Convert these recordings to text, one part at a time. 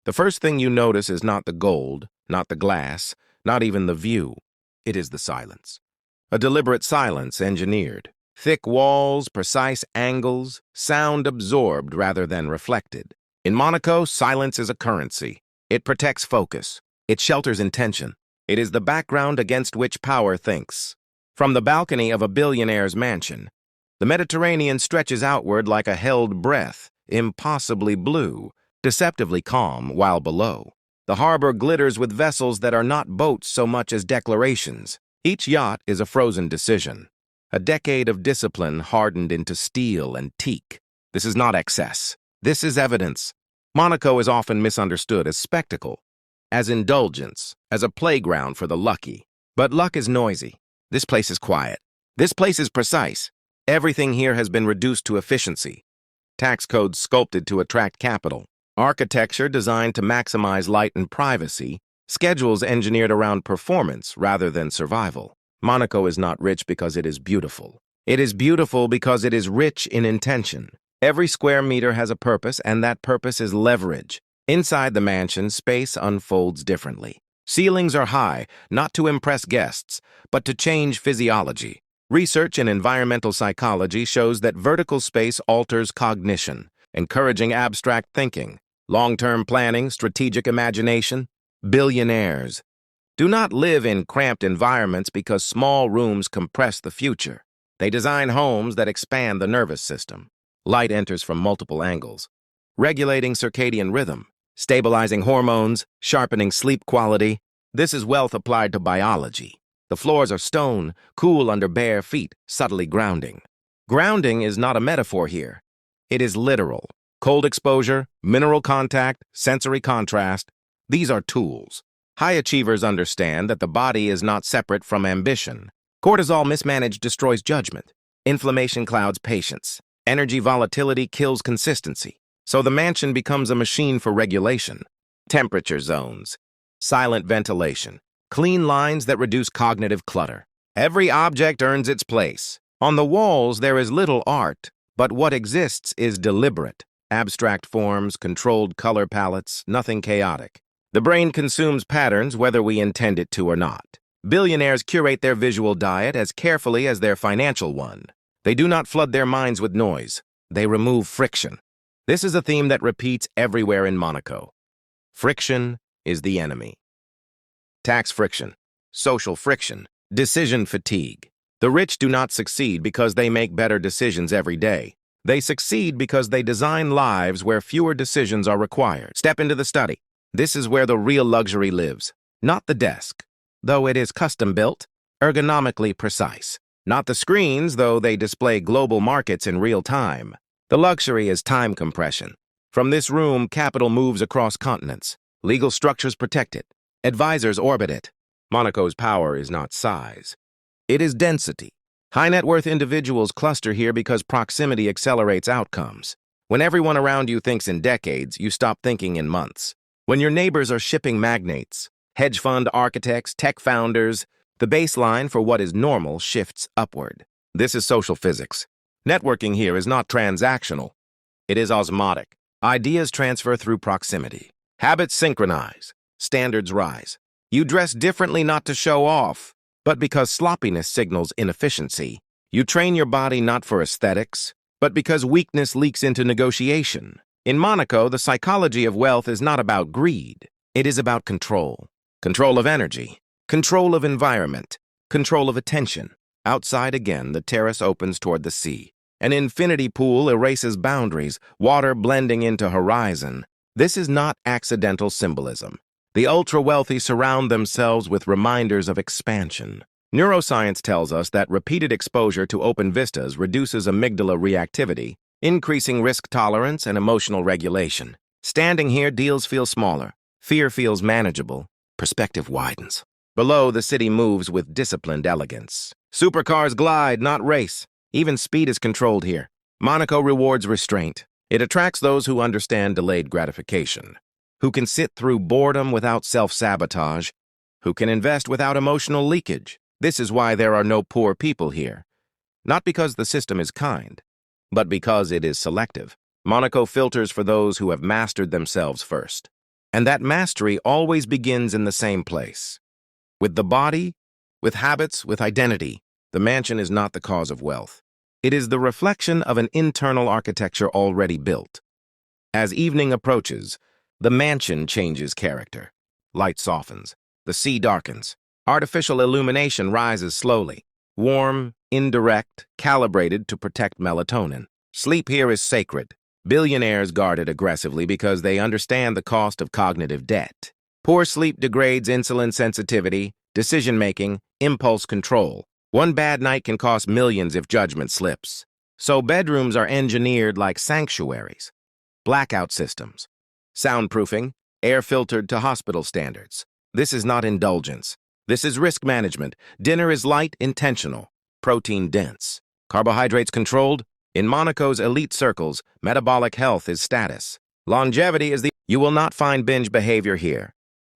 The first thing you notice is not the gold, not the glass, not even the view. It is the silence. A deliberate silence engineered. Thick walls, precise angles, sound absorbed rather than reflected. In Monaco, silence is a currency. It protects focus. It shelters intention. It is the background against which power thinks. From the balcony of a billionaire's mansion, the Mediterranean stretches outward like a held breath, impossibly blue, deceptively calm while below. The harbor glitters with vessels that are not boats so much as declarations. Each yacht is a frozen decision. A decade of discipline hardened into steel and teak. This is not excess. This is evidence. Monaco is often misunderstood as spectacle, as indulgence, as a playground for the lucky. But luck is noisy. This place is quiet. This place is precise. Everything here has been reduced to efficiency. Tax codes sculpted to attract capital. Architecture designed to maximize light and privacy. Schedules engineered around performance rather than survival. Monaco is not rich because it is beautiful. It is beautiful because it is rich in intention. Every square meter has a purpose, and that purpose is leverage. Inside the mansion, space unfolds differently. Ceilings are high, not to impress guests, but to change physiology. Research in environmental psychology shows that vertical space alters cognition, encouraging abstract thinking, long-term planning, strategic imagination. Billionaires do not live in cramped environments because small rooms compress the future. They design homes that expand the nervous system. Light enters from multiple angles, regulating circadian rhythm, stabilizing hormones, sharpening sleep quality. This is wealth applied to biology. The floors are stone, cool under bare feet, subtly grounding. Grounding is not a metaphor here. It is literal. Cold exposure, mineral contact, sensory contrast. These are tools. High achievers understand that the body is not separate from ambition. Cortisol mismanaged destroys judgment. Inflammation clouds patience. Energy volatility kills consistency. So the mansion becomes a machine for regulation. Temperature zones. Silent ventilation. Clean lines that reduce cognitive clutter. Every object earns its place. On the walls there is little art, but what exists is deliberate. Abstract forms, controlled color palettes, nothing chaotic. The brain consumes patterns whether we intend it to or not. Billionaires curate their visual diet as carefully as their financial one. They do not flood their minds with noise. They remove friction. This is a theme that repeats everywhere in Monaco. Friction is the enemy. Tax friction, social friction, decision fatigue. The rich do not succeed because they make better decisions every day. They succeed because they design lives where fewer decisions are required. Step into the study. This is where the real luxury lives. Not the desk, though it is custom-built, ergonomically precise. Not the screens, though they display global markets in real time. The luxury is time compression. From this room, capital moves across continents. Legal structures protect it. Advisors orbit it. Monaco's power is not size. It is density. High net worth individuals cluster here because proximity accelerates outcomes. When everyone around you thinks in decades, you stop thinking in months. When your neighbors are shipping magnates, hedge fund architects, tech founders, the baseline for what is normal shifts upward. This is social physics. Networking here is not transactional. It is osmotic. Ideas transfer through proximity. Habits synchronize. Standards rise. You dress differently not to show off, but because sloppiness signals inefficiency. You train your body not for aesthetics, but because weakness leaks into negotiation. In Monaco, the psychology of wealth is not about greed. It is about control. Control of energy. Control of environment. Control of attention. Outside again, the terrace opens toward the sea. An infinity pool erases boundaries, water blending into horizon. This is not accidental symbolism. The ultra-wealthy surround themselves with reminders of expansion. Neuroscience tells us that repeated exposure to open vistas reduces amygdala reactivity, increasing risk tolerance and emotional regulation. Standing here, deals feel smaller. Fear feels manageable. Perspective widens. Below, the city moves with disciplined elegance. Supercars glide, not race. Even speed is controlled here. Monaco rewards restraint. It attracts those who understand delayed gratification, who can sit through boredom without self-sabotage, who can invest without emotional leakage. This is why there are no poor people here. Not because the system is kind, but because it is selective. Monaco filters for those who have mastered themselves first. And that mastery always begins in the same place. With the body, with habits, with identity, the mansion is not the cause of wealth. It is the reflection of an internal architecture already built. As evening approaches, the mansion changes character. Light softens. The sea darkens. Artificial illumination rises slowly. Warm, indirect, calibrated to protect melatonin. Sleep here is sacred. Billionaires guard it aggressively because they understand the cost of cognitive debt. Poor sleep degrades insulin sensitivity, decision-making, impulse control. One bad night can cost millions if judgment slips. So bedrooms are engineered like sanctuaries. Blackout systems. Soundproofing, air filtered to hospital standards. This is not indulgence. This is risk management. Dinner is light, intentional, protein dense. Carbohydrates controlled. In Monaco's elite circles, metabolic health is status. Longevity is the... You will not find binge behavior here.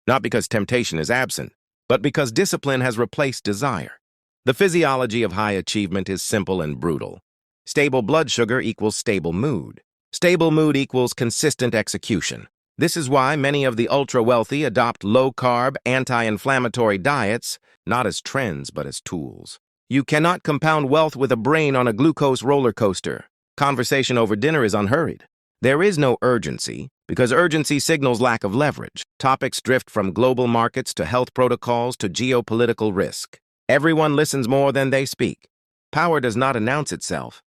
Not because temptation is absent, but because discipline has replaced desire. The physiology of high achievement is simple and brutal. Stable blood sugar equals stable mood. Stable mood equals consistent execution. This is why many of the ultra-wealthy adopt low-carb, anti-inflammatory diets, not as trends, but as tools. You cannot compound wealth with a brain on a glucose roller coaster. Conversation over dinner is unhurried. There is no urgency, because urgency signals lack of leverage. Topics drift from global markets to health protocols to geopolitical risk. Everyone listens more than they speak. Power does not announce itself.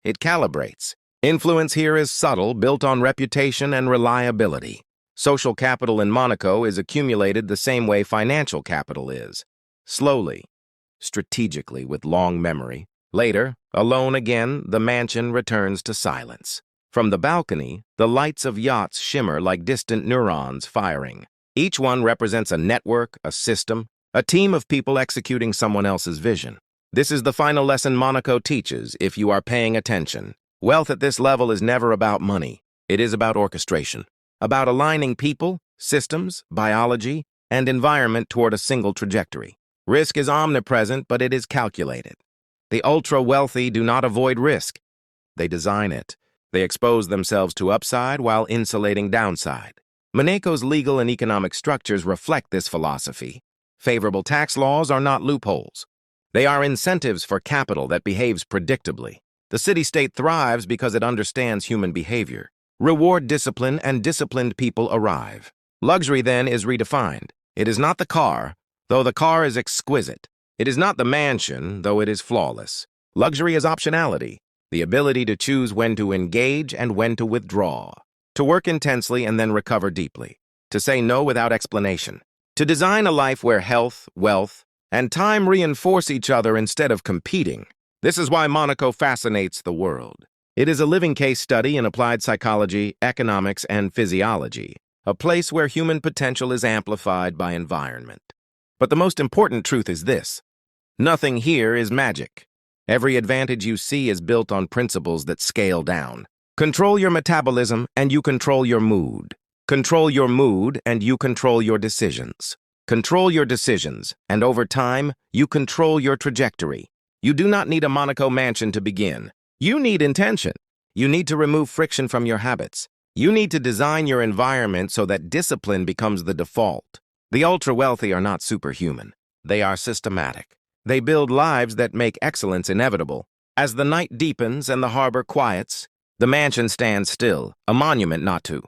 It calibrates. Influence here is subtle, built on reputation and reliability. Social capital in Monaco is accumulated the same way financial capital is. Slowly, strategically, with long memory. Later, alone again, the mansion returns to silence. From the balcony, the lights of yachts shimmer like distant neurons firing. Each one represents a network, a system, a team of people executing someone else's vision. This is the final lesson Monaco teaches if you are paying attention. Wealth at this level is never about money. It is about orchestration, about aligning people, systems, biology, and environment toward a single trajectory. Risk is omnipresent, but it is calculated. The ultra-wealthy do not avoid risk. They design it. They expose themselves to upside while insulating downside. Monaco's legal and economic structures reflect this philosophy. Favorable tax laws are not loopholes. They are incentives for capital that behaves predictably. The city-state thrives because it understands human behavior. Reward discipline, and disciplined people arrive. Luxury, then, is redefined. It is not the car, though the car is exquisite. It is not the mansion, though it is flawless. Luxury is optionality, the ability to choose when to engage and when to withdraw, to work intensely and then recover deeply, to say no without explanation, to design a life where health, wealth, and time reinforce each other instead of competing. This is why Monaco fascinates the world. It is a living case study in applied psychology, economics, and physiology, a place where human potential is amplified by environment. But the most important truth is this: nothing here is magic. Every advantage you see is built on principles that scale down. Control your metabolism, and you control your mood. Control your mood, and you control your decisions. Control your decisions, and over time, you control your trajectory. You do not need a Monaco mansion to begin. You need intention. You need to remove friction from your habits. You need to design your environment so that discipline becomes the default. The ultra-wealthy are not superhuman. They are systematic. They build lives that make excellence inevitable. As the night deepens and the harbor quiets, the mansion stands still, a monument not to